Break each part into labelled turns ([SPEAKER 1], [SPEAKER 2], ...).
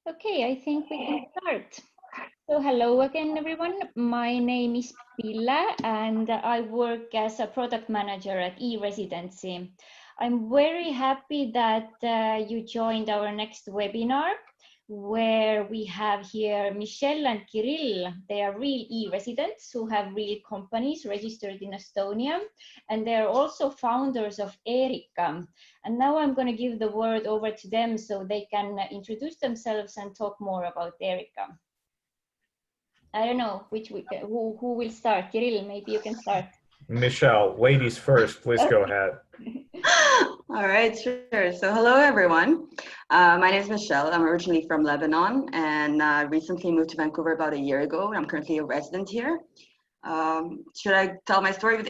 [SPEAKER 1] Okay, I think we can start. So hello again, everyone. My name is Pilla and I work as a product manager at E-Residency. I'm very happy that you joined our next webinar where we have here Michelle and Kirill. They are real e-residents who have real companies registered in Estonia, and they are also founders of Erika. And now I'm going to give the word over to them so they can introduce themselves and talk more about Erika. I don't know who will start. Kirill, maybe you can start.
[SPEAKER 2] Michelle, ladies first, please go ahead.
[SPEAKER 3] All right, sure. So hello, everyone. My name is Michelle. I'm originally from Lebanon and recently moved to Vancouver about a year ago. I'm currently a resident here. Should I tell my story with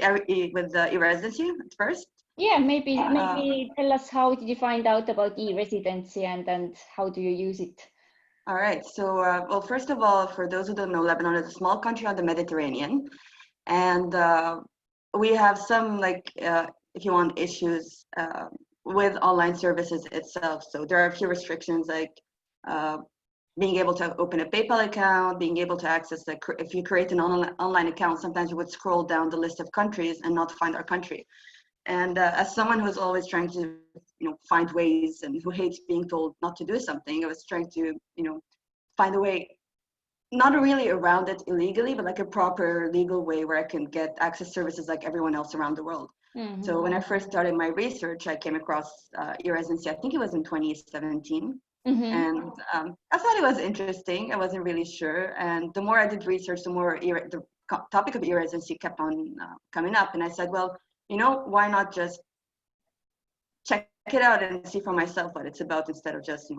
[SPEAKER 3] the e-residency first?
[SPEAKER 1] Yeah, maybe tell us how did you find out about e-residency and how do you use it?
[SPEAKER 3] All right. So, well, first of all, for those who don't know, Lebanon is a small country on the Mediterranean. And we have some, if you want, issues with online services itself. So there are a few restrictions like being able to open a PayPal account, being able to access, if you create an online account, sometimes you would scroll down the list of countries and not find our country. And as someone who's always trying to, find ways and who hates being told not to do something, I was trying to, find a way, not really around it illegally, but like a proper legal way where I can get access services like everyone else around the world. Mm-hmm. So when I first started my research, I came across e-residency. I think it was in 2017. Mm-hmm. And I thought it was interesting. I wasn't really sure. And the more I did research, the more the topic of e-residency kept on coming up. And I said, well, why not just check it out and see for myself what it's about instead of just,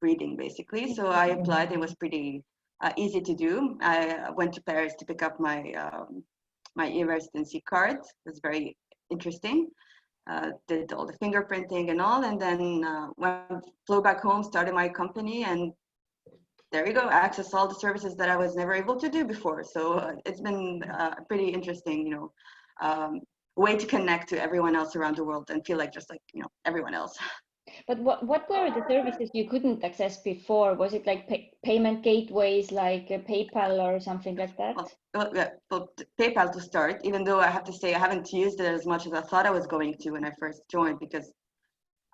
[SPEAKER 3] reading basically. So I applied. It was pretty easy to do. I went to Paris to pick up my my e-residency card. It was very interesting. Did all the fingerprinting and all, and then flew back home, started my company, and there you go, access all the services that I was never able to do before. So it's been pretty interesting, way to connect to everyone else around the world and feel like just like, everyone else.
[SPEAKER 1] But what were the services you couldn't access before? Was it like payment gateways like PayPal or something like that?
[SPEAKER 3] Well, PayPal to start, even though I have to say I haven't used it as much as I thought I was going to when I first joined, because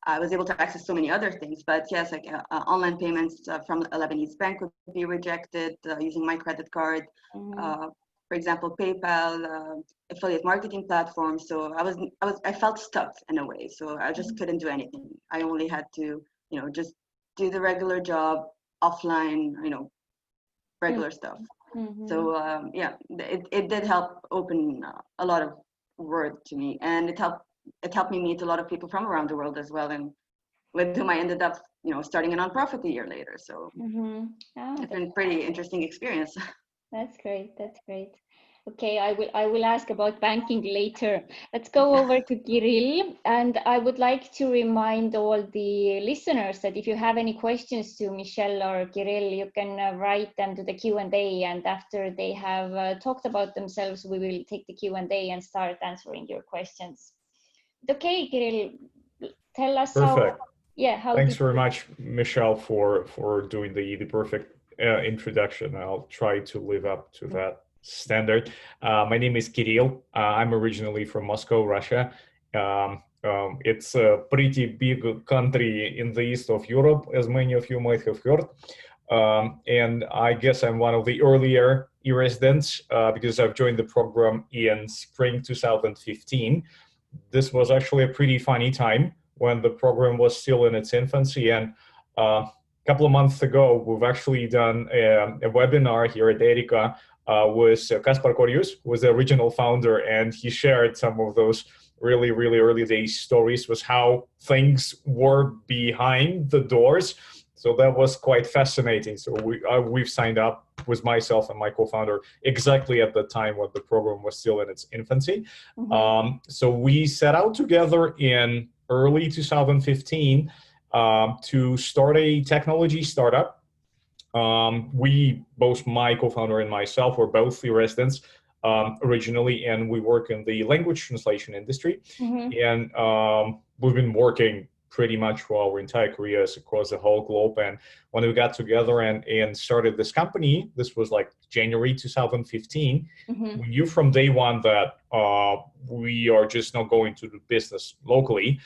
[SPEAKER 3] I was able to access so many other things. But yes, like online payments from a Lebanese bank would be rejected using my credit card. Mm-hmm. For example, PayPal, affiliate marketing platforms. So I felt stuck in a way. So I just couldn't do anything. I only had to, just do the regular job offline, regular stuff. Mm-hmm. So yeah, it did help open a lot of world to me, and it helped me meet a lot of people from around the world as well, and with whom I ended up, starting a nonprofit a year later. So mm-hmm. It's been a pretty interesting experience.
[SPEAKER 1] That's great. That's great. Okay, I will ask about banking later. Let's go over to Kirill, and I would like to remind all the listeners that if you have any questions to Michelle or Kirill, you can write them to the Q&A, and after they have talked about themselves, we will take the Q&A and start answering your questions. Okay, Kirill, tell us.
[SPEAKER 2] Perfect.
[SPEAKER 1] How
[SPEAKER 2] Thanks very much, Michelle, for doing the perfect introduction. I'll try to live up to that standard. My name is Kirill. I'm originally from Moscow, Russia. It's a pretty big country in the east of Europe, as many of you might have heard. And I guess I'm one of the earlier e-residents because I've joined the program in spring 2015. This was actually a pretty funny time when the program was still in its infancy. And a couple of months ago, we've actually done a webinar here at Erika with Kaspar Korjus, who was the original founder, and he shared some of those really, really early days stories with how things were behind the doors. So that was quite fascinating. So we've signed up with myself and my co-founder exactly at the time when the program was still in its infancy. Mm-hmm. So we set out together in early 2015 to start a technology startup. We, both my co-founder and myself, were both e-residents originally, and we work in the language translation industry. Mm-hmm. And we've been working pretty much for our entire careers across the whole globe. And when we got together and started this company, this was like January 2015, we knew from day one that we are just not going to do business locally.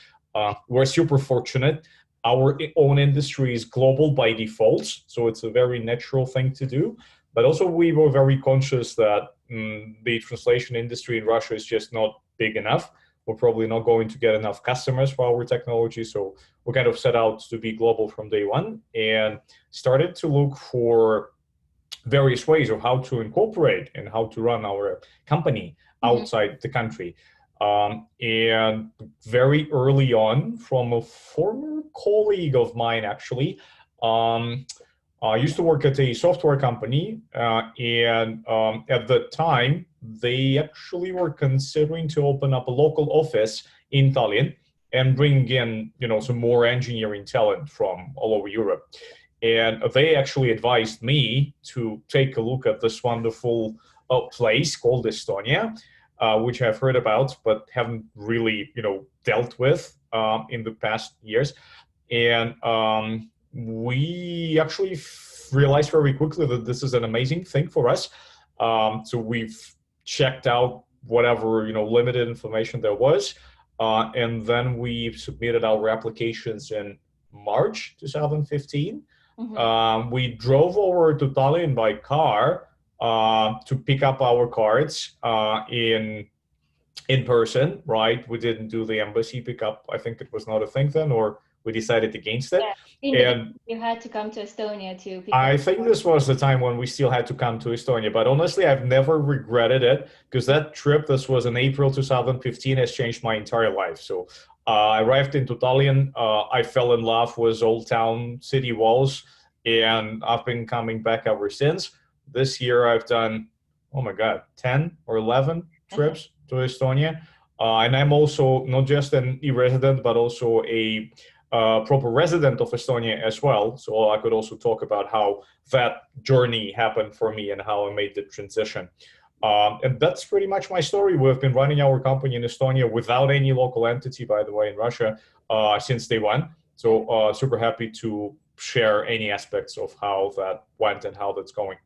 [SPEAKER 2] We're super fortunate. Our own industry is global by default, so it's a very natural thing to do. But also we were very conscious that the translation industry in Russia is just not big enough. We're probably not going to get enough customers for our technology. So we kind of set out to be global from day one and started to look for various ways of how to incorporate and how to run our company outside the country. And very early on, from a former colleague of mine, actually, I used to work at a software company, and at the time, they actually were considering to open up a local office in Tallinn and bring in, some more engineering talent from all over Europe. And they actually advised me to take a look at this wonderful place called Estonia, which I've heard about, but haven't really, dealt with in the past years. And we actually realized very quickly that this is an amazing thing for us. So we've checked out whatever, limited information there was. And then we submitted our applications in March 2015. We drove over to Tallinn by car to pick up our cards in person, right? We didn't do the embassy pickup. I think it was not a thing then, or we decided against it.
[SPEAKER 1] Yeah, and you had to come to Estonia to pick
[SPEAKER 2] I
[SPEAKER 1] up.
[SPEAKER 2] think this was the time when we still had to come to Estonia, but honestly, I've never regretted it because that trip, this was in April 2015, has changed my entire life. So I arrived into Tallinn. I fell in love with Old Town city walls, and I've been coming back ever since. This year, I've done, oh my God, 10 or 11 trips to Estonia. And I'm also not just an e-resident, but also a proper resident of Estonia as well. So I could also talk about how that journey happened for me and how I made the transition. And that's pretty much my story. We've been running our company in Estonia without any local entity, by the way, in Russia since day one. So super happy to share any aspects of how that went and how that's going.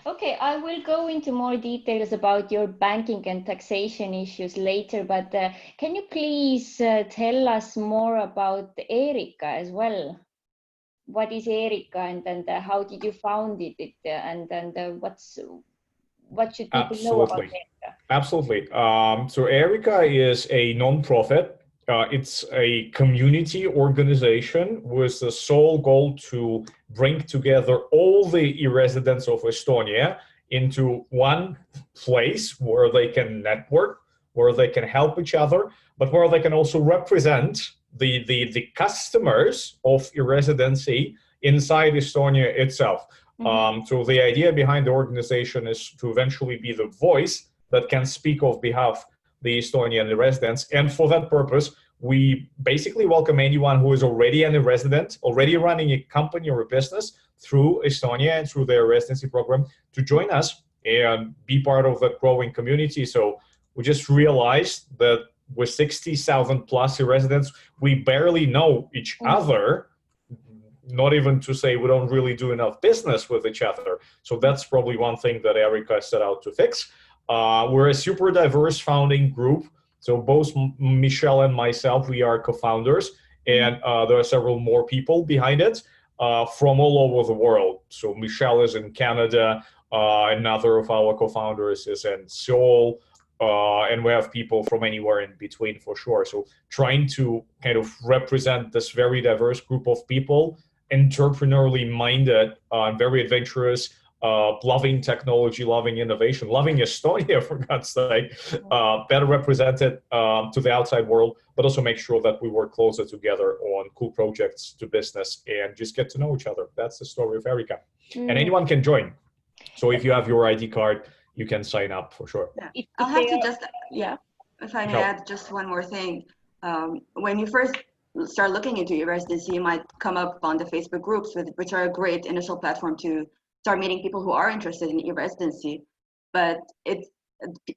[SPEAKER 1] Okay, I will go into more details about your banking and taxation issues later, but can you please tell us more about Erika as well? What is Erika, and how did you found it, and what should people know about Erika?
[SPEAKER 2] Absolutely. So Erika is a non-profit. It's a community organization with the sole goal to bring together all the e-residents of Estonia into one place where they can network, where they can help each other, but where they can also represent the customers of e-residency inside Estonia itself. So the idea behind the organization is to eventually be the voice that can speak on behalf the Estonian residents. And for that purpose, we basically welcome anyone who is already a resident, already running a company or a business through Estonia and through their residency program to join us and be part of that growing community. So we just realized that with 60,000 plus residents, we barely know each other, not even to say we don't really do enough business with each other. So that's probably one thing that Erika set out to fix. We're a super diverse founding group. So both Michelle and myself, we are co-founders, and there are several more people behind it from all over the world. So Michelle is in Canada, another of our co-founders is in Seoul, and we have people from anywhere in between for sure. So trying to kind of represent this very diverse group of people, entrepreneurially minded, very adventurous, loving technology, loving innovation, loving Estonia, for God's sake, better represented to the outside world, but also make sure that we work closer together on cool projects to business and just get to know each other. That's the story of Erika. And anyone can join. So if you have your ID card, you can sign up for sure.
[SPEAKER 3] Yeah. I'll have to just, if I may add just one more thing. When you first start looking into your residency, you might come up on the Facebook groups, which are a great initial platform to start meeting people who are interested in e-residency. But it's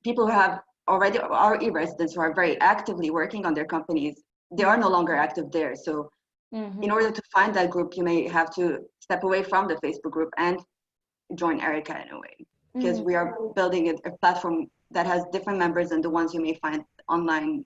[SPEAKER 3] people who have already are e-residents who are very actively working on their companies. they are no longer active there. So in order to find that group, you may have to step away from the Facebook group and join Erica in a way, because we are building a platform that has different members than the ones you may find online,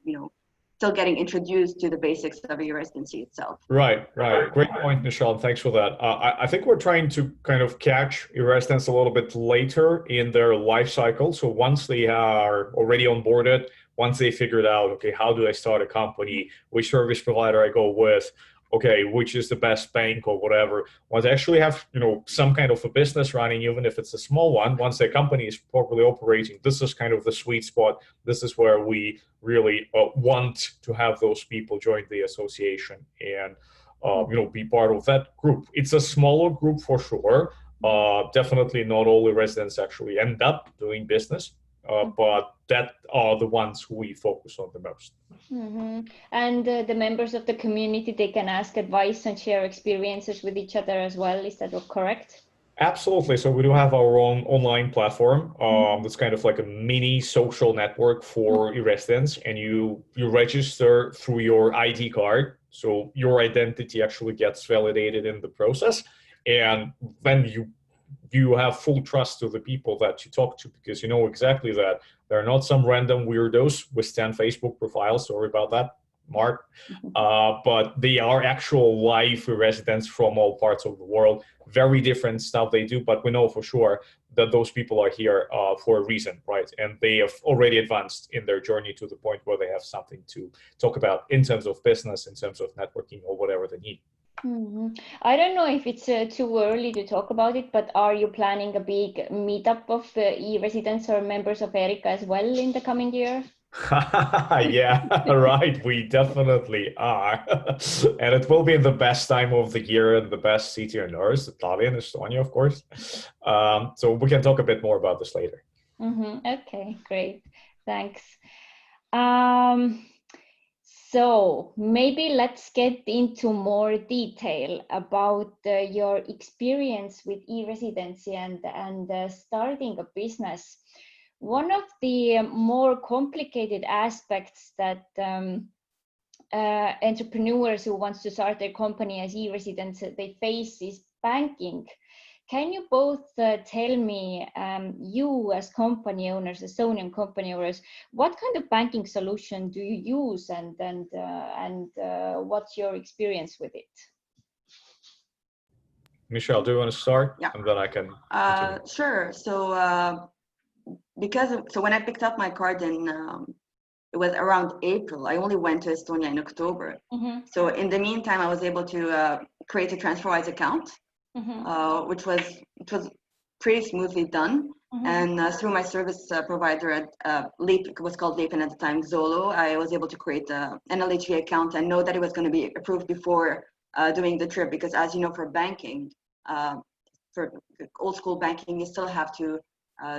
[SPEAKER 3] still getting introduced to the basics of e-residency itself.
[SPEAKER 2] Right. Great point, Michelle. Thanks for that. I think we're trying to kind of catch e-residents a little bit later in their life cycle. So once they are already onboarded, once they figured out, okay, how do I start a company? Which service provider I go with? Okay, which is the best bank or whatever. Once they actually have, some kind of a business running, even if it's a small one, once their company is properly operating, this is kind of the sweet spot. This is where we really want to have those people join the association and, be part of that group. It's a smaller group for sure. Definitely not all the residents actually end up doing business, but that are the ones who we focus on the most.
[SPEAKER 1] And the members of the community, they can ask advice and share experiences with each other as well. Is that correct?
[SPEAKER 2] Absolutely. So we do have our own online platform. That's kind of like a mini social network for e-residents, and you register through your ID card. So your identity actually gets validated in the process, and then you have full trust to the people that you talk to, because you know exactly that they're not some random weirdos with 10 Facebook profiles. Sorry about that, Mark. But they are actual live residents from all parts of the world. Very different stuff they do, but we know for sure that those people are here for a reason, right? And they have already advanced in their journey to the point where they have something to talk about in terms of business, in terms of networking, or whatever they need.
[SPEAKER 1] I don't know if it's too early to talk about it, but are you planning a big meetup of e-residents or members of Erica as well in the coming year?
[SPEAKER 2] Yeah, right. We definitely are. And it will be in the best time of the year and the best city on earth, Tallinn, Estonia, of course. So we can talk a bit more about this later.
[SPEAKER 1] Okay, great. Thanks. So maybe let's get into more detail about your experience with e-residency and starting a business. One of the more complicated aspects that entrepreneurs who want to start their company as e-residents they face is banking. Can you both tell me, you as company owners, Estonian company owners, what kind of banking solution do you use, and what's your experience with it?
[SPEAKER 2] Michelle, do you want to start?
[SPEAKER 3] Yeah.
[SPEAKER 2] And then I can
[SPEAKER 3] sure. So when I picked up my card in it was around April. I only went to Estonia in October. So in the meantime, I was able to create a TransferWise account. Which was pretty smoothly done. And through my service provider at Leap, it was called Leap, and at the time Zolo, I was able to create an LHV account and know that it was going to be approved before doing the trip, because as you know, for banking, for old school banking, you still have to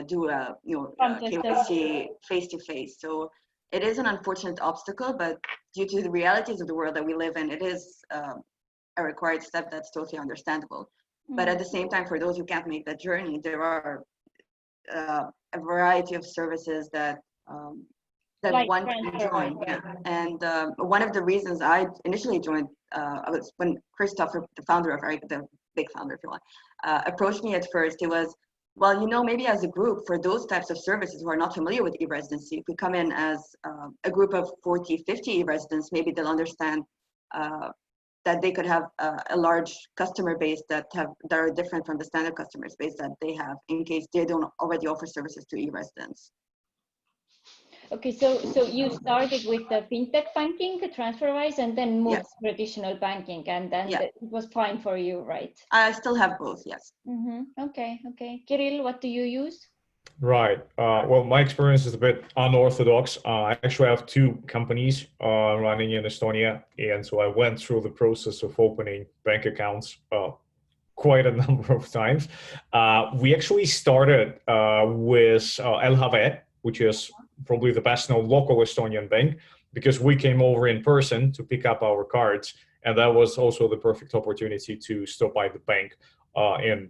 [SPEAKER 3] do KYC face-to-face. So it is an unfortunate obstacle, but due to the realities of the world that we live in, it is a required step that's totally understandable. But at the same time, for those who can't make that journey, there are a variety of services that
[SPEAKER 1] like
[SPEAKER 3] one can join. Yeah. And one of the reasons I initially joined was when Christopher, the founder of Erica, the big founder, if you want, approached me at first. It was, well, maybe as a group, for those types of services who are not familiar with e-residency, if we come in as a group of 40, 50 e-residents, maybe they'll understand that they could have a large customer base that are different from the standard customer base that they have, in case they don't already offer services to e-residents.
[SPEAKER 1] Okay, so you started with the fintech banking, TransferWise, and then moved to traditional banking, and then it was fine for you, right?
[SPEAKER 3] I still have both, yes.
[SPEAKER 1] Okay. Kirill, what do you use?
[SPEAKER 2] Right. Well, my experience is a bit unorthodox. I actually have two companies running in Estonia, and so I went through the process of opening bank accounts quite a number of times. We actually started with LHV, which is probably the best known local Estonian bank, because we came over in person to pick up our cards, and that was also the perfect opportunity to stop by the bank and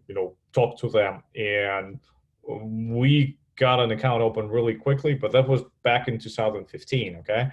[SPEAKER 2] talk to them. And we got an account open really quickly, but that was back in 2015. Okay.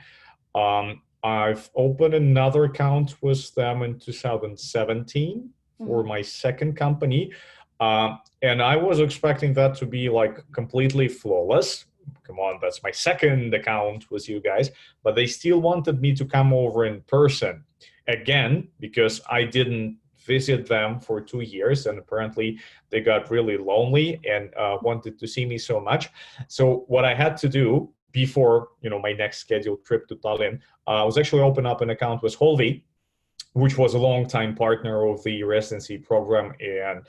[SPEAKER 2] I've opened another account with them in 2017 for my second company. And I was expecting that to be like completely flawless. Come on, that's my second account with you guys. But they still wanted me to come over in person again, because I didn't visit them for 2 years, and apparently they got really lonely and wanted to see me so much. So what I had to do before, my next scheduled trip to Tallinn, was actually open up an account with Holvi, which was a longtime partner of the residency program, and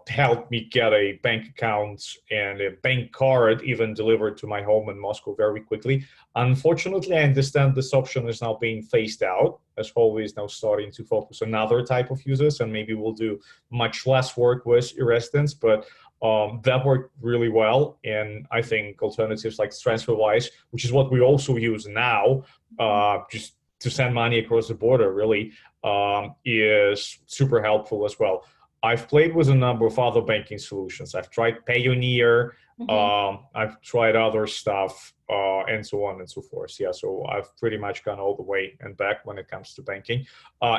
[SPEAKER 2] helped me get a bank account and a bank card even delivered to my home in Moscow very quickly. Unfortunately, I understand this option is now being phased out, as Huawei is now starting to focus on other type of users, and maybe we'll do much less work with e-residents, but that worked really well. And I think alternatives like TransferWise, which is what we also use now, just to send money across the border, really, is super helpful as well. I've played with a number of other banking solutions. I've tried Payoneer, I've tried other stuff, and so on and so forth. Yeah, so I've pretty much gone all the way and back when it comes to banking.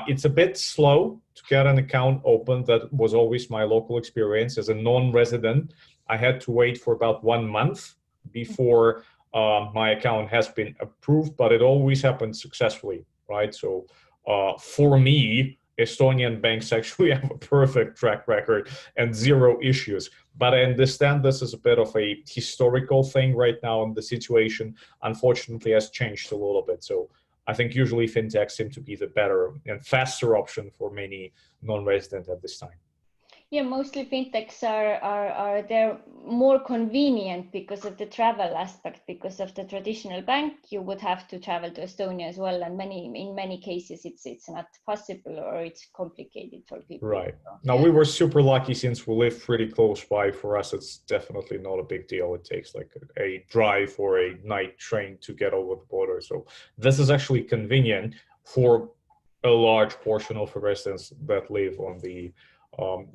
[SPEAKER 2] It's a bit slow to get an account open. That was always my local experience. As a non-resident, I had to wait for about 1 month before my account has been approved, but it always happened successfully, right? So for me, Estonian banks actually have a perfect track record and zero issues. But I understand this is a bit of a historical thing right now, and the situation, unfortunately, has changed a little bit. So I think usually fintechs seem to be the better and faster option for many non-residents at this time.
[SPEAKER 1] Yeah, mostly fintechs are they're more convenient because of the travel aspect. Because of the traditional bank, you would have to travel to Estonia as well, and in many cases it's not possible, or it's complicated for people.
[SPEAKER 2] Right. Now, we were super lucky since we live pretty close by. For us, it's definitely not a big deal. It takes like a drive or a night train to get over the border. So this is actually convenient for a large portion of residents that live on the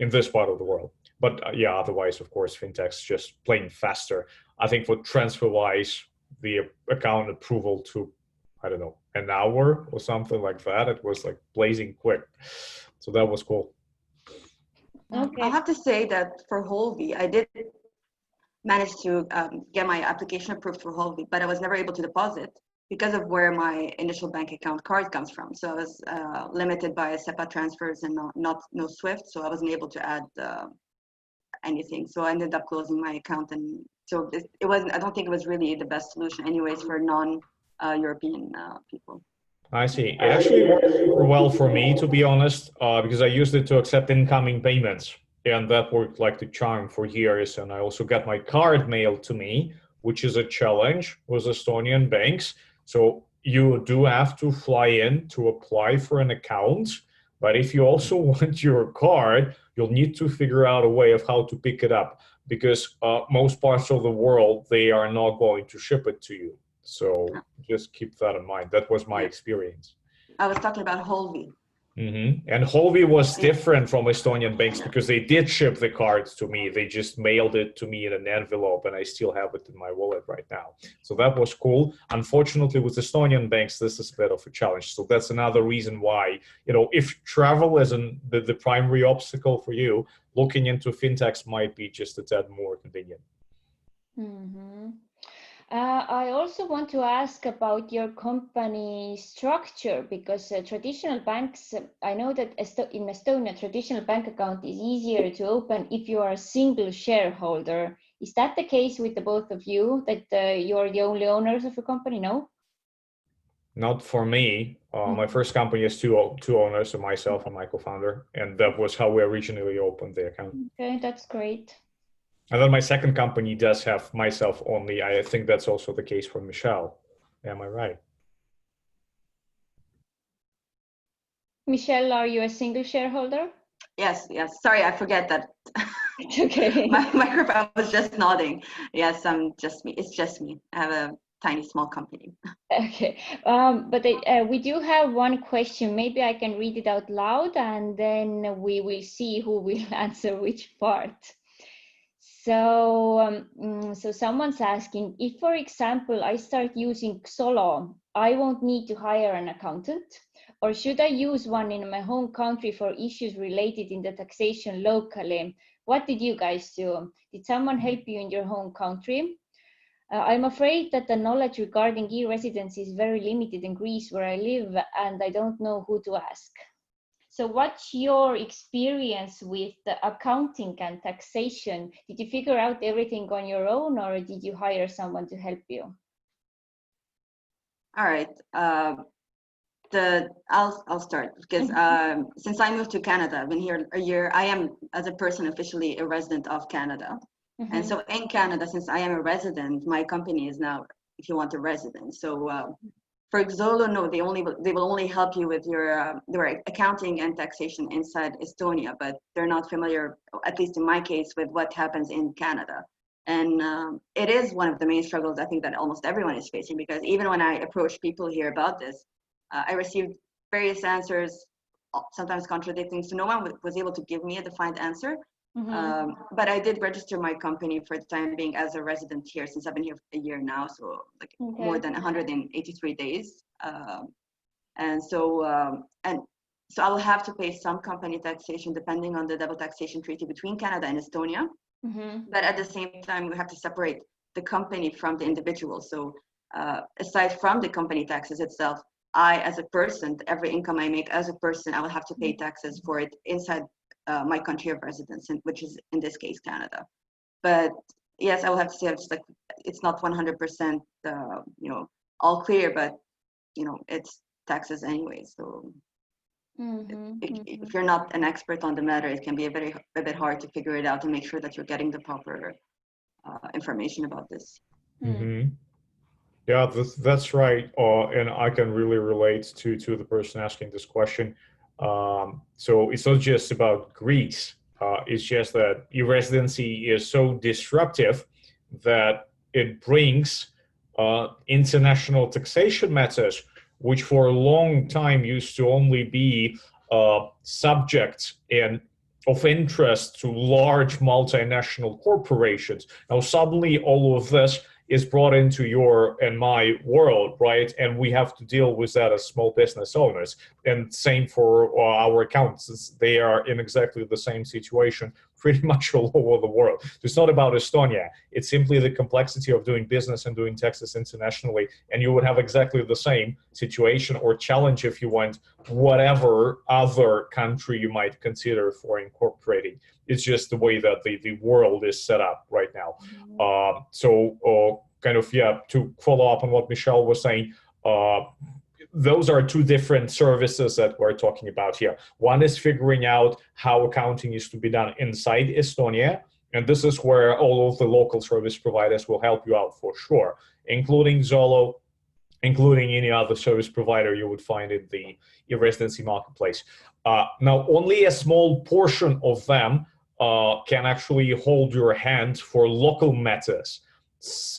[SPEAKER 2] in this part of the world. But yeah, otherwise, of course, fintechs just plain faster. I think for TransferWise, the account approval took, I don't know, an hour or something like that. It was like blazing quick. So that was cool.
[SPEAKER 3] Okay. I have to say that for Holvi, I did manage to get my application approved for Holvi, but I was never able to deposit because of where my initial bank account card comes from. So I was limited by SEPA transfers and no SWIFT, so I wasn't able to add anything. So I ended up closing my account, and so it wasn't. I don't think it was really the best solution, anyways, for non-European people.
[SPEAKER 2] I see. It actually worked super well for me, to be honest, because I used it to accept incoming payments, and that worked like the charm for years. And I also got my card mailed to me, which is a challenge with Estonian banks. So you do have to fly in to apply for an account, but if you also want your card, you'll need to figure out a way of how to pick it up, because most parts of the world, they are not going to ship it to you. So just keep that in mind. That was my experience.
[SPEAKER 3] I was talking about Holvi.
[SPEAKER 2] And Holvi was different from Estonian banks because they did ship the cards to me. They just mailed it to me in an envelope, and I still have it in my wallet right now. So that was cool. Unfortunately, with Estonian banks, this is a bit of a challenge. So that's another reason why, if travel isn't the primary obstacle for you, looking into fintechs might be just a tad more convenient.
[SPEAKER 1] I also want to ask about your company structure, because traditional banks, I know that in Estonia, traditional bank account is easier to open if you are a single shareholder. Is that the case with the both of you, that you're the only owners of a company? No?
[SPEAKER 2] Not for me. My first company has two owners, so myself and my co-founder, and that was how we originally opened the account.
[SPEAKER 1] Okay, that's great.
[SPEAKER 2] And then my second company does have myself only. I think that's also the case for Michelle. Am I right?
[SPEAKER 1] Michelle, are you a single shareholder?
[SPEAKER 3] Yes. Sorry, I forget that.
[SPEAKER 1] It's okay.
[SPEAKER 3] My microphone was just nodding. Yes, I'm just me. It's just me. I have a tiny, small company.
[SPEAKER 1] Okay, but we do have one question. Maybe I can read it out loud, and then we will see who will answer which part. So, so someone's asking, if, for example, I start using Xolo I won't need to hire an accountant? Or should I use one in my home country for issues related in the taxation locally? What did you guys do? Did someone help you in your home country? I'm afraid that the knowledge regarding e-residency is very limited in Greece where I live, and I don't know who to ask. So what's your experience with the accounting and taxation? Did you figure out everything on your own, or did you hire someone to help you?
[SPEAKER 3] All right. I'll start because since I moved to Canada, I've been here a year. I am, as a person, officially a resident of Canada. And so in Canada, since I am a resident, my company is now, if you want, a resident. So for Xolo, no, they will only help you with your accounting and taxation inside Estonia, but they're not familiar, at least in my case, with what happens in Canada. And it is one of the main struggles I think that almost everyone is facing, because even when I approach people here about this, I received various answers, sometimes contradicting, so no one was able to give me a defined answer. But I did register my company for the time being as a resident here, since I've been here for a year now, so like more than 183 days. And so I will have to pay some company taxation depending on the double taxation treaty between Canada and Estonia. But at the same time, we have to separate the company from the individual. So aside from the company taxes itself, I, as a person, every income I make as a person, I will have to pay taxes for it inside my country of residence, which is in this case Canada. But yes, I will have to say it's not 100% all clear, but it's taxes anyway. So if you're not an expert on the matter, it can be a bit hard to figure it out and make sure that you're getting the proper information about this.
[SPEAKER 2] Yeah, that's right. And I can really relate to the person asking this question. So it's not just about Greece. It's just that e-residency is so disruptive that it brings international taxation matters, which for a long time used to only be subject and of interest to large multinational corporations. Now suddenly all of this is brought into your and my world, right? And we have to deal with that as small business owners. And same for our accountants. They are in exactly the same situation pretty much all over the world. It's not about Estonia. It's simply the complexity of doing business and doing taxes internationally. And you would have exactly the same situation or challenge if you want, whatever other country you might consider for incorporating. It's just the way that the world is set up right now. To follow up on what Michelle was saying, those are two different services that we're talking about here. One is figuring out how accounting is to be done inside Estonia, and this is where all of the local service providers will help you out for sure, including Xolo, including any other service provider you would find in the e-residency marketplace. Now, only a small portion of them can actually hold your hand for local matters.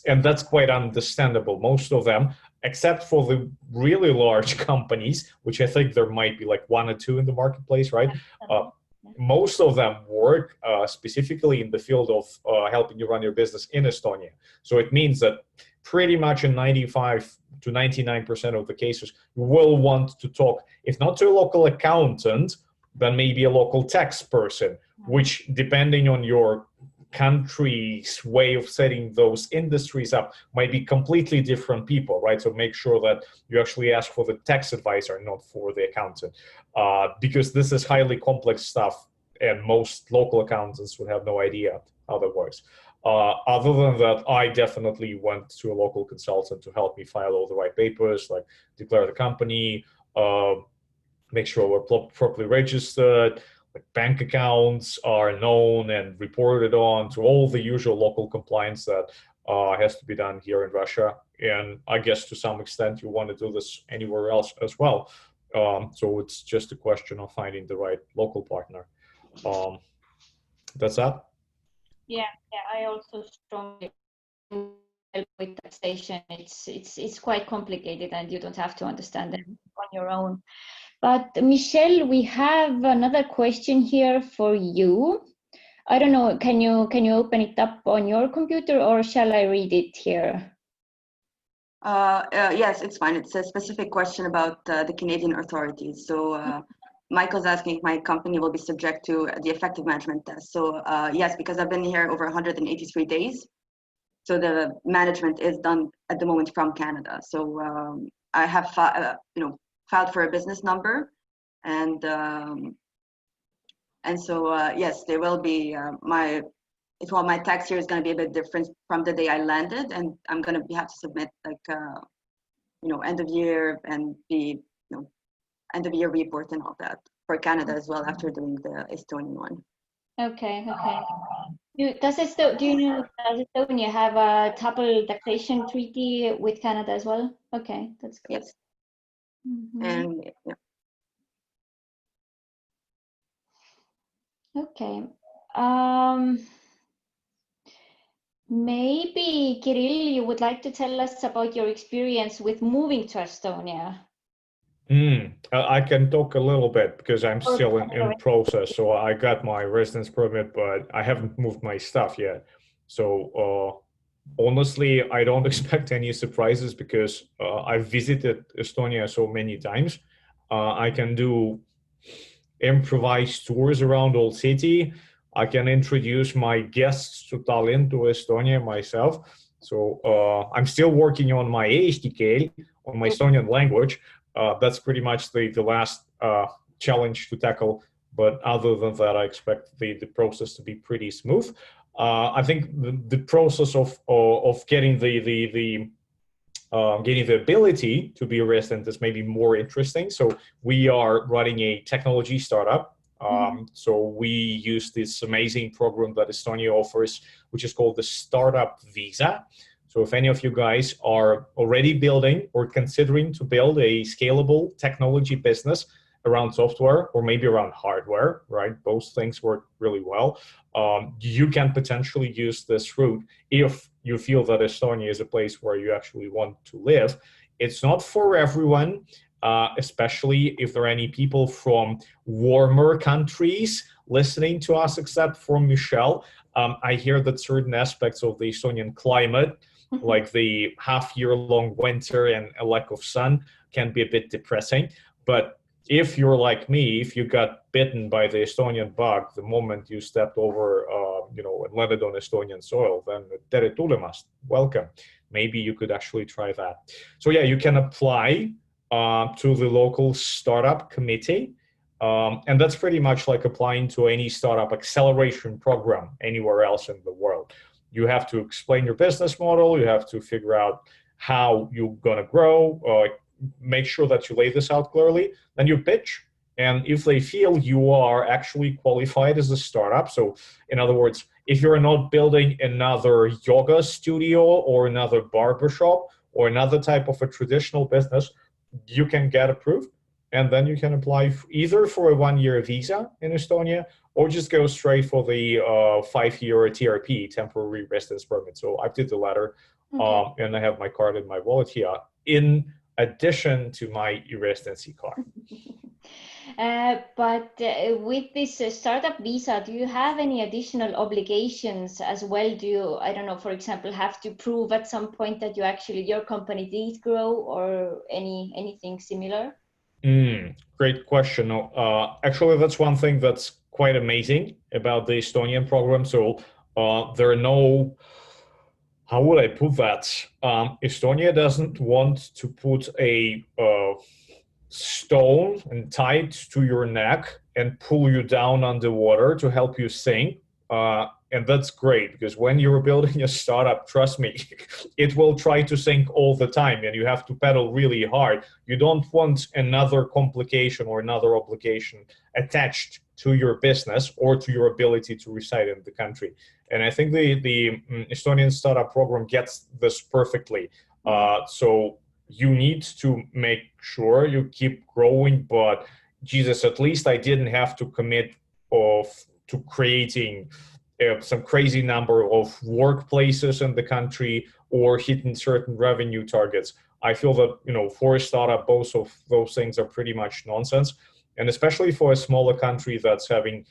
[SPEAKER 2] And that's quite understandable. Most of them, except for the really large companies, which I think there might be like one or two in the marketplace, right? Most of them work specifically in the field of helping you run your business in Estonia. So it means that pretty much in 95 to 99% of the cases, you will want to talk, if not to a local accountant, then maybe a local tax person, which depending on your country's way of setting those industries up might be completely different people, right? So make sure that you actually ask for the tax advisor, not for the accountant, because this is highly complex stuff and most local accountants would have no idea how that works. Other than that, I definitely went to a local consultant to help me file all the right papers, like declare the company, make sure we're properly registered, like bank accounts are known and reported on, to all the usual local compliance that has to be done here in Russia. And I guess to some extent you want to do this anywhere else as well. So it's just a question of finding the right local partner. That's that.
[SPEAKER 1] Yeah, I also strongly help with taxation. It's quite complicated and you don't have to understand them on your own. But Michelle, we have another question here for you. I don't know, can you open it up on your computer or shall I read it here?
[SPEAKER 3] Yes, it's fine. It's a specific question about the Canadian authorities. So Michael's asking if my company will be subject to the effective management test. So yes, because I've been here over 183 days. So the management is done at the moment from Canada. So I have filed for a business number, and so yes, there will be my tax year is going to be a bit different from the day I landed, and I'm going to have to submit like end of year and the end of year report and all that for Canada as well after doing the Estonian one.
[SPEAKER 1] Okay. Do you know, does Estonia have a double taxation treaty with Canada as well? Okay, that's good.
[SPEAKER 3] Yes.
[SPEAKER 1] Mm-hmm.
[SPEAKER 3] And yeah.
[SPEAKER 1] Okay. Maybe Kirill, you would like to tell us about your experience with moving to Estonia?
[SPEAKER 2] I can talk a little bit because I'm still in process. So I got my residence permit, but I haven't moved my stuff yet. So honestly, I don't expect any surprises because I've visited Estonia so many times. I can do improvised tours around Old City. I can introduce my guests to Tallinn, to Estonia myself. So I'm still working on my eesti keel, on my Estonian language. That's pretty much the last challenge to tackle. But other than that, I expect the process to be pretty smooth. I think the process of getting the ability to be a resident is maybe more interesting. So we are running a technology startup. So we use this amazing program that Estonia offers, which is called the Startup Visa. So if any of you guys are already building or considering to build a scalable technology business around software or maybe around hardware, right? Both things work really well. You can potentially use this route if you feel that Estonia is a place where you actually want to live. It's not for everyone, especially if there are any people from warmer countries listening to us, except for Michelle. I hear that certain aspects of the Estonian climate, like the half-year-long winter and a lack of sun, can be a bit depressing. But if you're like me, if you got bitten by the Estonian bug the moment you stepped over, and landed on Estonian soil, then tere tulemast, welcome. Maybe you could actually try that. So yeah, you can apply to the local startup committee. And that's pretty much like applying to any startup acceleration program anywhere else in the world. You have to explain your business model. You have to figure out how you're going to grow, make sure that you lay this out clearly, then you pitch. And if they feel you are actually qualified as a startup, so in other words, if you're not building another yoga studio or another barbershop or another type of a traditional business, you can get approved. And then you can apply either for a 1-year visa in Estonia or just go straight for the 5-year TRP, temporary residence permit. So I did the latter, and I have my card in my wallet here, in addition to my e-residency card.
[SPEAKER 1] But with this startup visa, do you have any additional obligations as well? Do you, I don't know, for example, have to prove at some point that your company did grow, or anything similar?
[SPEAKER 2] Great question. Actually, that's one thing that's quite amazing about the Estonian program. So there are no, how would I put that? Estonia doesn't want to put a stone and tie it to your neck and pull you down underwater to help you sink. And that's great, because when you're building a startup, trust me, it will try to sink all the time and you have to pedal really hard. You don't want another complication or another obligation attached to your business or to your ability to reside in the country. And I think the Estonian startup program gets this perfectly. So you need to make sure you keep growing, but Jesus, at least I didn't have to commit to creating some crazy number of workplaces in the country or hitting certain revenue targets. I feel that, for a startup, both of those things are pretty much nonsense. And especially for a smaller country that's having,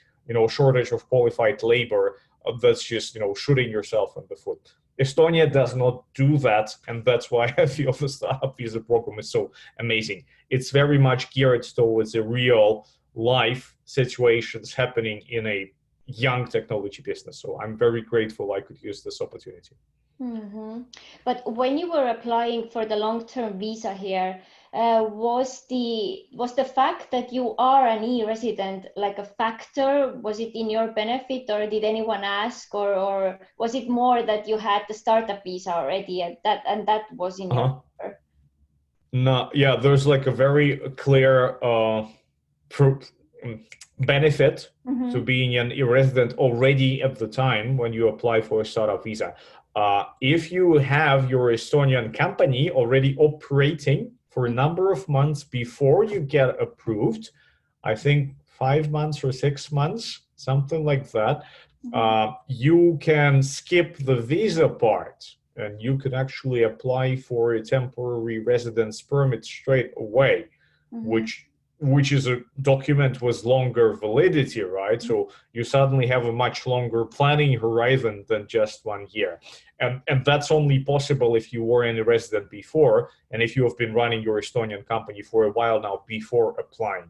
[SPEAKER 2] shortage of qualified labor, that's just, shooting yourself in the foot. Estonia does not do that, and that's why I feel the startup visa program is so amazing. It's very much geared towards the real life situations happening in a young technology business. So I'm very grateful I could use this opportunity.
[SPEAKER 1] Mm-hmm. But when you were applying for the long-term visa here, was the fact that you are an e-resident like a factor? Was it in your benefit, or did anyone ask, or was it more that you had the startup visa already and that was in your favor?
[SPEAKER 2] No, yeah, there's like a very clear benefit to being an e-resident already at the time when you apply for a startup visa. If you have your Estonian company already operating for a number of months before you get approved, I think 5 months or 6 months, something like that, you can skip the visa part and you could actually apply for a temporary residence permit straight away, which is a document with longer validity, right? So you suddenly have a much longer planning horizon than just 1 year. And that's only possible if you were a resident before, and if you have been running your Estonian company for a while now before applying.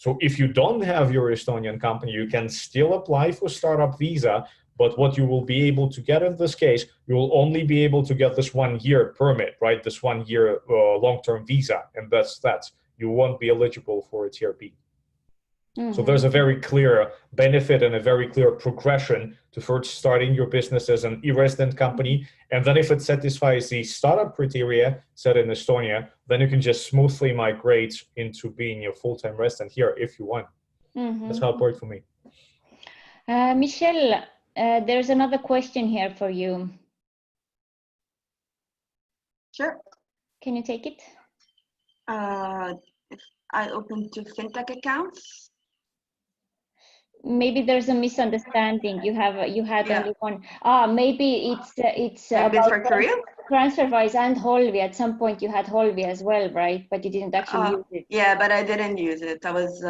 [SPEAKER 2] So if you don't have your Estonian company, you can still apply for startup visa, but what you will be able to get in this case, you will only be able to get this 1 year permit, right? This 1 year long-term visa, and that's you won't be eligible for a Tier B. So there's a very clear benefit and a very clear progression to first starting your business as an e-resident company. And then if it satisfies the startup criteria set in Estonia, then you can just smoothly migrate into being a full-time resident here if you want. That's how it worked for me.
[SPEAKER 1] Michelle, there's another question here for you.
[SPEAKER 3] Sure.
[SPEAKER 1] Can you take it?
[SPEAKER 3] If I open 2 fintech accounts.
[SPEAKER 1] Maybe there's a misunderstanding. You had only one. Maybe it's
[SPEAKER 3] about for Kirill?
[SPEAKER 1] TransferWise and Holvi. At some point you had Holvi as well, right? But you didn't actually use it.
[SPEAKER 3] Yeah, but I didn't use it. I was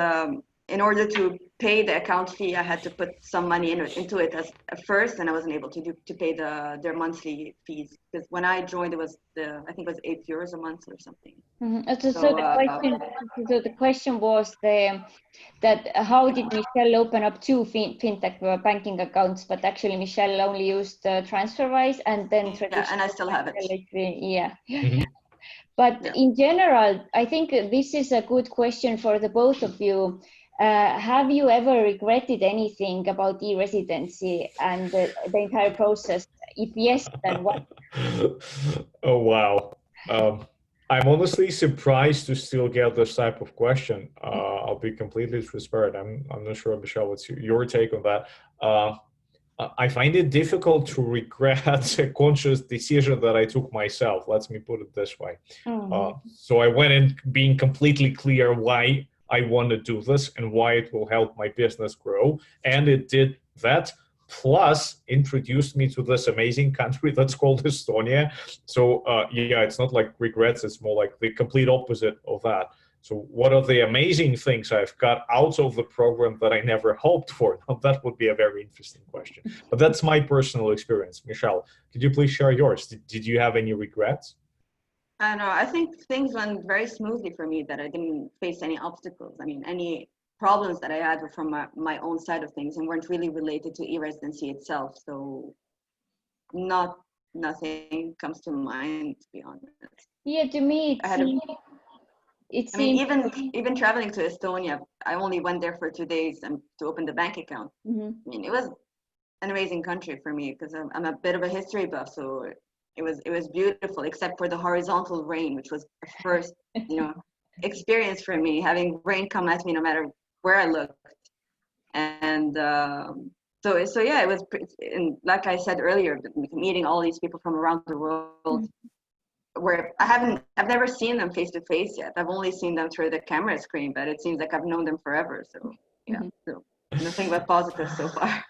[SPEAKER 3] in order to pay the account fee, I had to put some money into it at first, and I wasn't able to pay their monthly fees, because when I joined, it was I think it was €8 a month or something.
[SPEAKER 1] So the question was that how did Michelle open up 2 fintech banking accounts, but actually Michelle only used TransferWise and then
[SPEAKER 3] yeah, and I still have it.
[SPEAKER 1] Yeah. But in general, I think this is a good question for the both of you. Have you ever regretted anything about e-residency and the entire process? If yes, then what?
[SPEAKER 2] Oh, wow. I'm honestly surprised to still get this type of question. I'll be completely transparent. I'm not sure, Michelle, what's your take on that? I find it difficult to regret a conscious decision that I took myself. Let me put it this way. So I went in being completely clear why I want to do this and why it will help my business grow. And it did that, plus introduced me to this amazing country that's called Estonia. So yeah, it's not like regrets, it's more like the complete opposite of that. So what are the amazing things I've got out of the program that I never hoped for? Now, that would be a very interesting question. But that's my personal experience. Michelle, could you please share yours? Did you have any regrets?
[SPEAKER 3] I know. I think things went very smoothly for me, that I didn't face any obstacles. I mean, any problems that I had were from my own side of things and weren't really related to e-residency itself. So nothing comes to mind, to be honest.
[SPEAKER 1] Yeah, to me,
[SPEAKER 3] I mean, even traveling to Estonia, I only went there for 2 days to open the bank account. I mean, it was an amazing country for me because I'm a bit of a history buff, so it was beautiful, except for the horizontal rain, which was the first experience for me, having rain come at me no matter where I looked. And so yeah, it was and like I said earlier, meeting all these people from around the world, where I've never seen them face to face yet. I've only seen them through the camera screen, but it seems like I've known them forever. So yeah, so nothing but positive so far.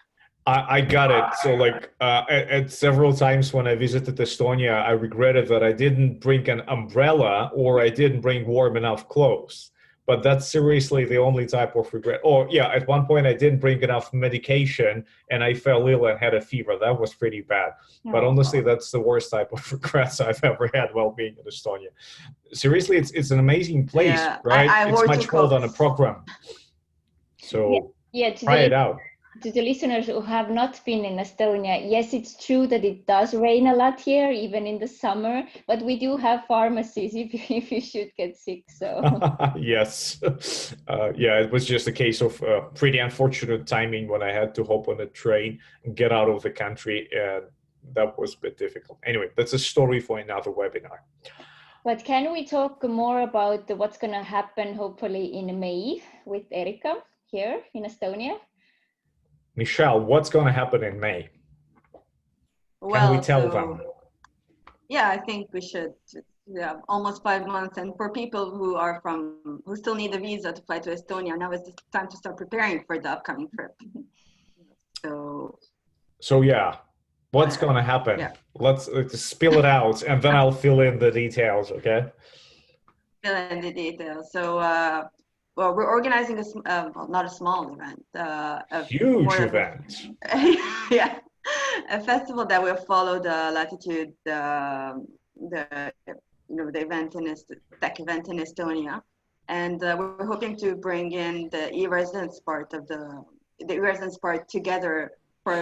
[SPEAKER 2] I got it. So like at several times when I visited Estonia, I regretted that I didn't bring an umbrella or I didn't bring warm enough clothes. but that's seriously the only type of regret. Or yeah, at one point I didn't bring enough medication and I fell ill and had a fever. That was pretty bad. But honestly, that's the worst type of regrets I've ever had while being in Estonia. Seriously, it's an amazing place,
[SPEAKER 3] Yeah,
[SPEAKER 2] right?
[SPEAKER 3] I
[SPEAKER 2] It's
[SPEAKER 3] wore
[SPEAKER 2] much
[SPEAKER 3] two
[SPEAKER 2] more than a
[SPEAKER 3] coats.
[SPEAKER 2] program. So try it out.
[SPEAKER 1] To the listeners who have not been in Estonia, yes, it's true that it does rain a lot here, even in the summer, but we do have pharmacies if you should get sick. So
[SPEAKER 2] yes, yeah, it was just a case of pretty unfortunate timing when I had to hop on a train and get out of the country, and that was a bit difficult. Anyway, that's a story for another webinar.
[SPEAKER 1] But can we talk more about what's going to happen hopefully in May with Erika here in Estonia?
[SPEAKER 2] Michelle, what's going to happen in May? Can we tell them?
[SPEAKER 3] Yeah, I think we should. Yeah, almost 5 months. And for people who still need a visa to fly to Estonia, now is the time to start preparing for the upcoming trip. So
[SPEAKER 2] yeah, what's going to happen? Yeah. Let's spill it out, and then I'll fill in the details, okay?
[SPEAKER 3] Fill in the details. So, well, we're organizing not a small event. A
[SPEAKER 2] huge event.
[SPEAKER 3] Yeah, a festival that will follow the latitude, the event tech event in Estonia, and we're hoping to bring in the e-residence part of the e-residence part together. For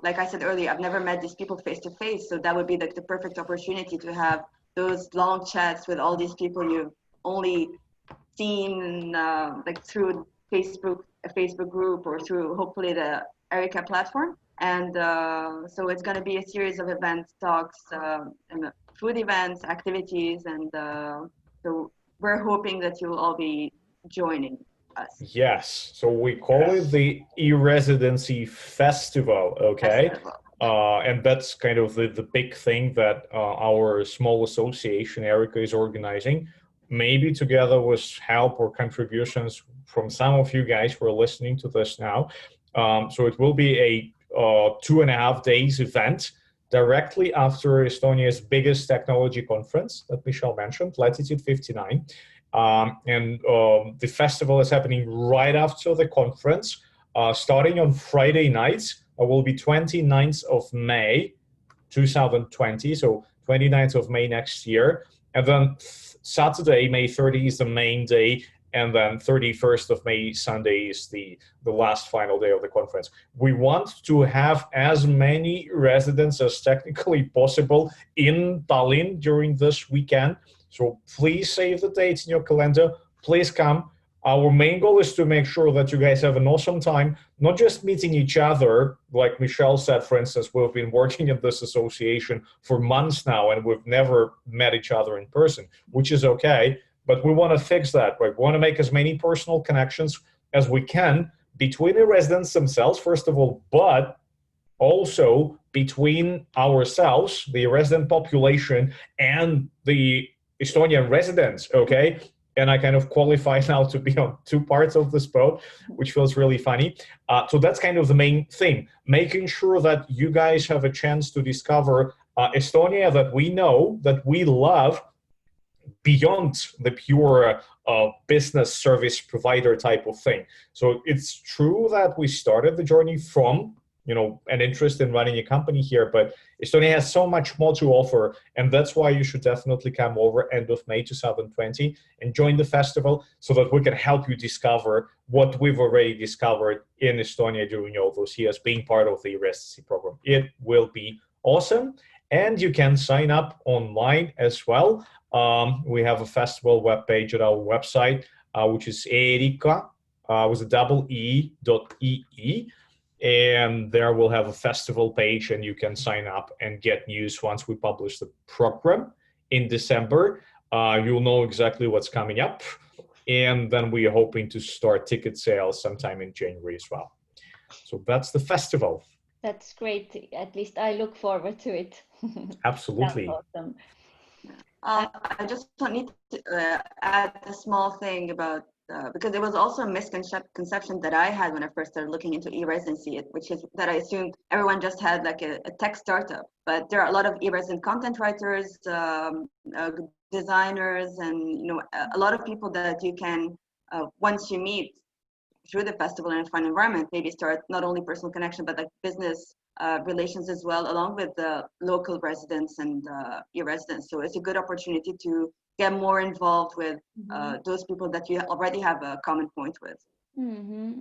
[SPEAKER 3] like I said earlier, I've never met these people face to face, so that would be the perfect opportunity to have those long chats with all these people you've only seen like through a Facebook group, or through hopefully the Erika platform. And so it's going to be a series of events, talks, and food events, activities, and so we're hoping that you'll all be joining us.
[SPEAKER 2] Yes, so we call it the E-Residency Festival, okay? And that's kind of the big thing that our small association, Erika, is organizing, maybe together with help or contributions from some of you guys who are listening to this now. So it will be a 2.5 days event directly after Estonia's biggest technology conference that Michelle mentioned, Latitude 59. The festival is happening right after the conference, starting on Friday nights. It will be 29th of May, 2020, so 29th of May next year. And then Saturday, May 30 is the main day, and then 31st of May, Sunday, is the last final day of the conference. We want to have as many residents as technically possible in Tallinn during this weekend. So please save the dates in your calendar. Please come. Our main goal is to make sure that you guys have an awesome time, not just meeting each other. Like Michelle said, for instance, we've been working in this association for months now, and we've never met each other in person, which is okay. But we want to fix that, right? We want to make as many personal connections as we can between the residents themselves, first of all, but also between ourselves, the resident population, and the Estonian residents, okay? And I kind of qualify now to be on two parts of this boat, which feels really funny. So that's kind of the main thing, making sure that you guys have a chance to discover Estonia that we know, that we love, beyond the pure business service provider type of thing. So it's true that we started the journey from an interest in running a company here, but Estonia has so much more to offer, and that's why you should definitely come over end of May 2020 and join the festival, so that we can help you discover what we've already discovered in Estonia during all those years being part of the eResidency program. It will be awesome, and you can sign up online as well. We have a festival webpage at our website, which is Erika with a double E.ee. And there we'll have a festival page, and you can sign up and get news once we publish the program in December. You'll know exactly what's coming up. And then we are hoping to start ticket sales sometime in January as well. So that's the festival.
[SPEAKER 1] That's great. At least I look forward to it.
[SPEAKER 2] Absolutely.
[SPEAKER 1] Awesome.
[SPEAKER 3] I just need to add a small thing about because it was also a misconception that I had when I first started looking into e-residency, which is that I assumed everyone just had like a tech startup. But there are a lot of e-resident content writers, designers, and a lot of people that you can once you meet through the festival in a fun environment, maybe start not only personal connection, but like business relations as well, along with the local residents and e-residents. So it's a good opportunity to get more involved with those people that you already have a common point with.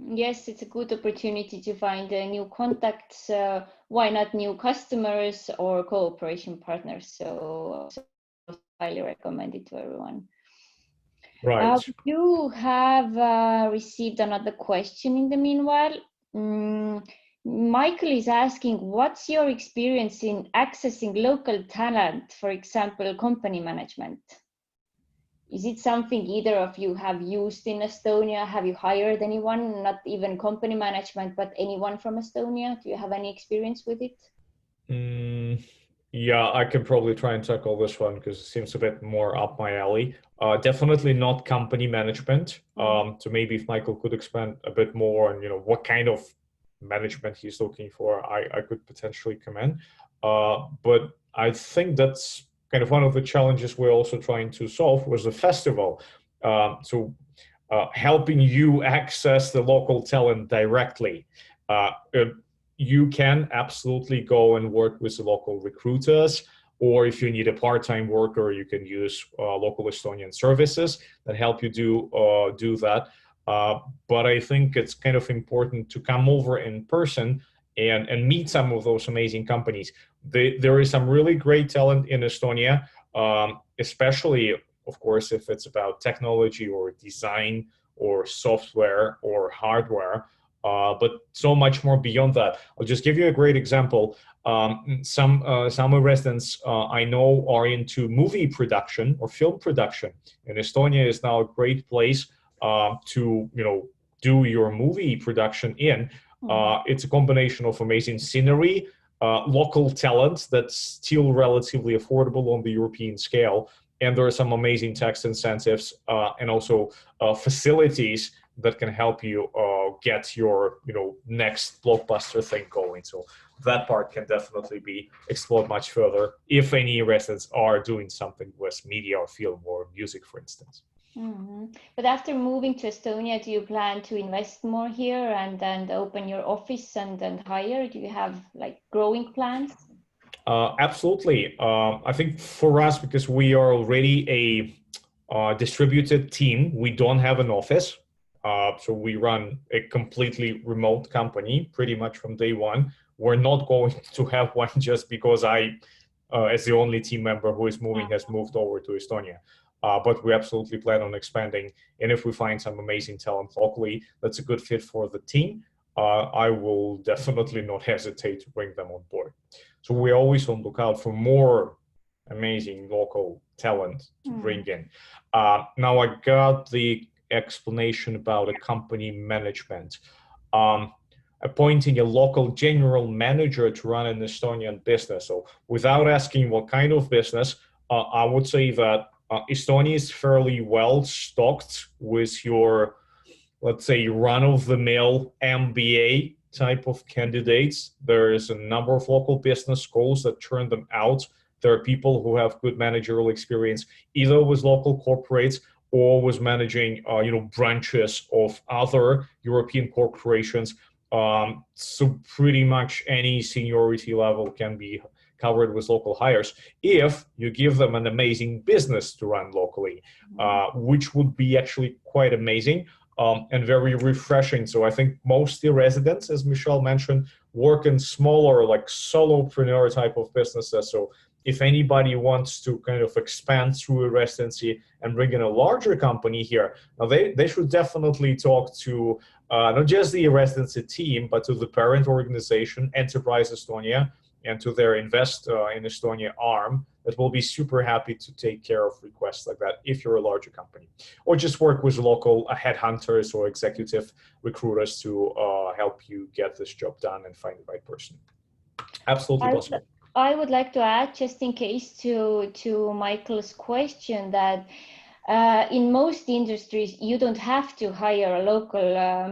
[SPEAKER 1] Yes, it's a good opportunity to find new contacts. Why not new customers or cooperation partners? So highly recommend it to everyone.
[SPEAKER 2] Right.
[SPEAKER 1] You have received another question in the meanwhile. Michael is asking, what's your experience in accessing local talent, for example, company management? Is it something either of you have used in Estonia? Have you hired anyone, not even company management, but anyone from Estonia? Do you have any experience with it?
[SPEAKER 2] Yeah, I can probably try and tackle this one because it seems a bit more up my alley. Definitely not company management. So maybe if Michael could expand a bit more on, what kind of management he's looking for, I could potentially come in. But I think that's kind of one of the challenges we're also trying to solve was the festival. So helping you access the local talent directly. You can absolutely go and work with the local recruiters, or if you need a part-time worker, you can use local Estonian services that help you do that. But I think it's kind of important to come over in person and meet some of those amazing companies. There is some really great talent in Estonia, especially, of course, if it's about technology or design or software or hardware. But so much more beyond that. I'll just give you a great example. Some residents I know are into movie production or film production, and Estonia is now a great place to do your movie production in. It's a combination of amazing scenery, local talent that's still relatively affordable on the European scale, and there are some amazing tax incentives and also facilities that can help you get your next blockbuster thing going. So that part can definitely be explored much further if any residents are doing something with media or film or music, for instance.
[SPEAKER 1] But after moving to Estonia, do you plan to invest more here and open your office and hire? Do you have like growing plans?
[SPEAKER 2] Absolutely. I think for us, because we are already a distributed team, we don't have an office. So we run a completely remote company pretty much from day one. We're not going to have one just because I, as the only team member who is moving, has moved over to Estonia. But we absolutely plan on expanding. And if we find some amazing talent locally that's a good fit for the team, I will definitely not hesitate to bring them on board. So we're always on lookout for more amazing local talent to bring in. Now I got the explanation about a company management. Appointing a local general manager to run an Estonian business. So without asking what kind of business, I would say that Estonia is fairly well stocked with your, let's say, run-of-the-mill MBA type of candidates. There is a number of local business schools that turn them out. There are people who have good managerial experience, either with local corporates or was managing, branches of other European corporations. So pretty much any seniority level can be covered with local hires if you give them an amazing business to run locally, which would be actually quite amazing and very refreshing. So I think most residents, as Michelle mentioned, work in smaller, like solopreneur type of businesses. So if anybody wants to kind of expand through a residency and bring in a larger company here, now they should definitely talk to not just the residency team, but to the parent organization, Enterprise Estonia, and to their Invest in Estonia arm that will be super happy to take care of requests like that if you're a larger company. Or just work with local headhunters or executive recruiters to help you get this job done and find the right person. Absolutely possible.
[SPEAKER 1] I would like to add, just in case, to Michael's question, that in most industries, you don't have to hire a local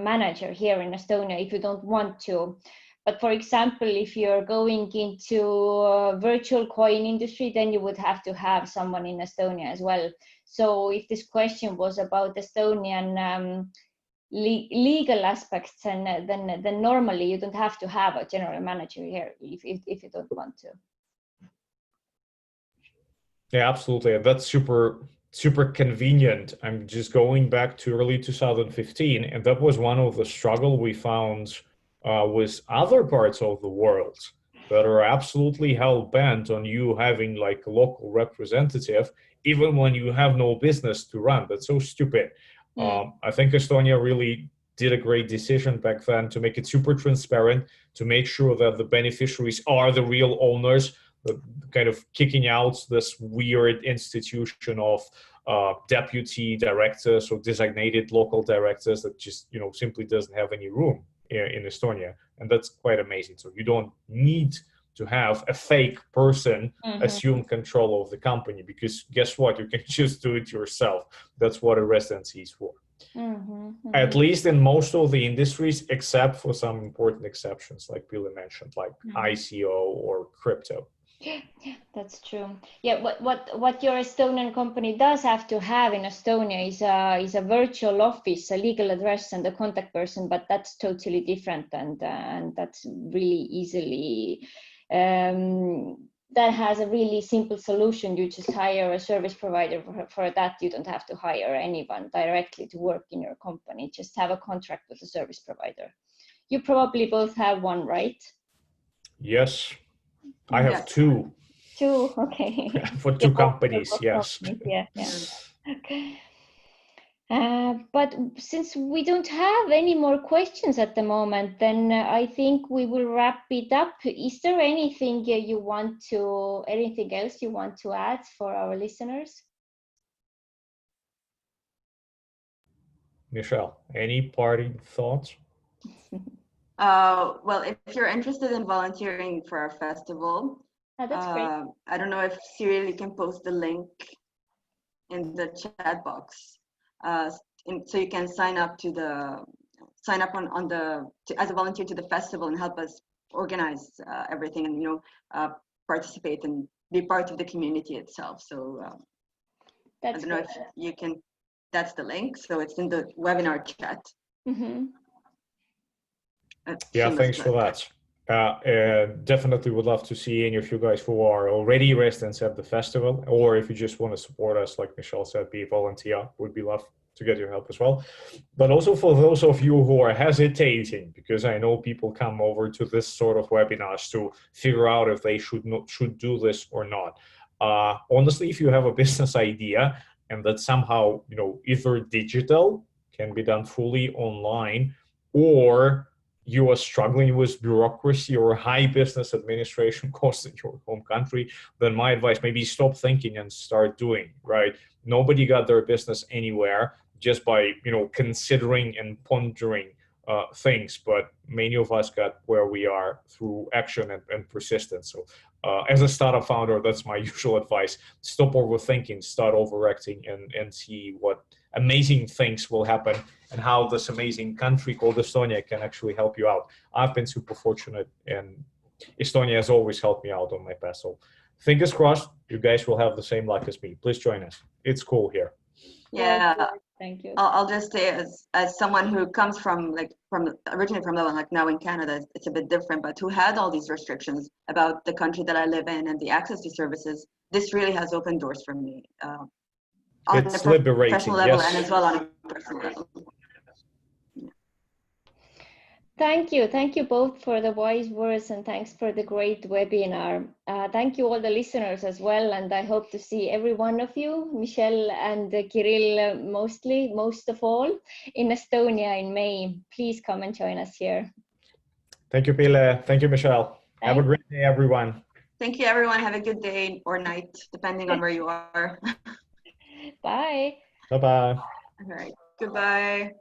[SPEAKER 1] manager here in Estonia if you don't want to. But for example, if you're going into virtual coin industry, then you would have to have someone in Estonia as well. So if this question was about Estonian legal aspects, and then normally you don't have to have a general manager here if you don't want to.
[SPEAKER 2] Yeah, absolutely. That's super convenient. I'm just going back to early 2015, and that was one of the struggle we found with other parts of the world that are absolutely hell-bent on you having like a local representative, even when you have no business to run. That's so stupid. I think Estonia really did a great decision back then to make it super transparent, to make sure that the beneficiaries are the real owners, kind of kicking out this weird institution of deputy directors or designated local directors that just, you know, simply doesn't have any room in Estonia. And that's quite amazing. So you don't need to have a fake person assume control of the company, because guess what? You can just do it yourself. That's what a residency is for. At least in most of the industries, except for some important exceptions, like Pila mentioned, like ICO or crypto.
[SPEAKER 1] Yeah, that's true. Yeah, what your Estonian company does have to have in Estonia is a virtual office, a legal address, and a contact person, but that's totally different, and that's really easily that has a really simple solution. You just hire a service provider for that. You don't have to hire anyone directly to work in your company. Just have a contract with a service provider. You probably both have one, right?
[SPEAKER 2] Yes. I have two.
[SPEAKER 1] Two, okay.
[SPEAKER 2] For two companies, yes.
[SPEAKER 1] Yeah. Okay. But since we don't have any more questions at the moment, then I think we will wrap it up. Is there anything anything else you want to add for our listeners?
[SPEAKER 2] Michelle, any parting thoughts?
[SPEAKER 3] Well, if you're interested in volunteering for our festival,
[SPEAKER 1] that's great.
[SPEAKER 3] I don't know if Cyril, you can post the link in the chat box, so you can sign up as a volunteer to the festival and help us organize everything, and participate and be part of the community itself. So I don't know if you can. That's the link. So it's in the webinar chat.
[SPEAKER 2] Yeah, thanks for that. Definitely would love to see any of you guys who are already residents at the festival, or if you just want to support us, like Michelle said, be a volunteer, would be love to get your help as well. But also for those of you who are hesitating, because I know people come over to this sort of webinars to figure out if they should do this or not. Honestly, if you have a business idea and that somehow, either digital can be done fully online, or you are struggling with bureaucracy or high business administration costs in your home country, then my advice, maybe stop thinking and start doing, right? Nobody got their business anywhere just by, considering and pondering things, but many of us got where we are through action and persistence. So as a startup founder, that's my usual advice. Stop overthinking, start overacting, and see what amazing things will happen and how this amazing country called Estonia can actually help you out. I've been super fortunate, and Estonia has always helped me out on my path. So fingers crossed, you guys will have the same luck as me. Please join us. It's cool here.
[SPEAKER 3] Yeah.
[SPEAKER 1] Thank you.
[SPEAKER 3] I'll just say, as someone who comes originally from Lebanon, like now in Canada, it's a bit different, but who had all these restrictions about the country that I live in and the access to services, this really has opened doors for me. On
[SPEAKER 2] It's
[SPEAKER 3] a
[SPEAKER 2] liberating,
[SPEAKER 3] professional level,
[SPEAKER 2] yes.
[SPEAKER 3] and as well on a personal level.
[SPEAKER 1] Thank you both for the wise words, and thanks for the great webinar. Thank you all the listeners as well, and I hope to see every one of you, Michelle and Kirill most of all, in Estonia in May. Please come and join us here.
[SPEAKER 2] Thank you, Pile. Thank you, Michelle. Have a great day, everyone.
[SPEAKER 3] Thank you, everyone. Have a good day or night, depending on where you are.
[SPEAKER 1] Bye.
[SPEAKER 2] Bye-bye.
[SPEAKER 3] All right. Goodbye.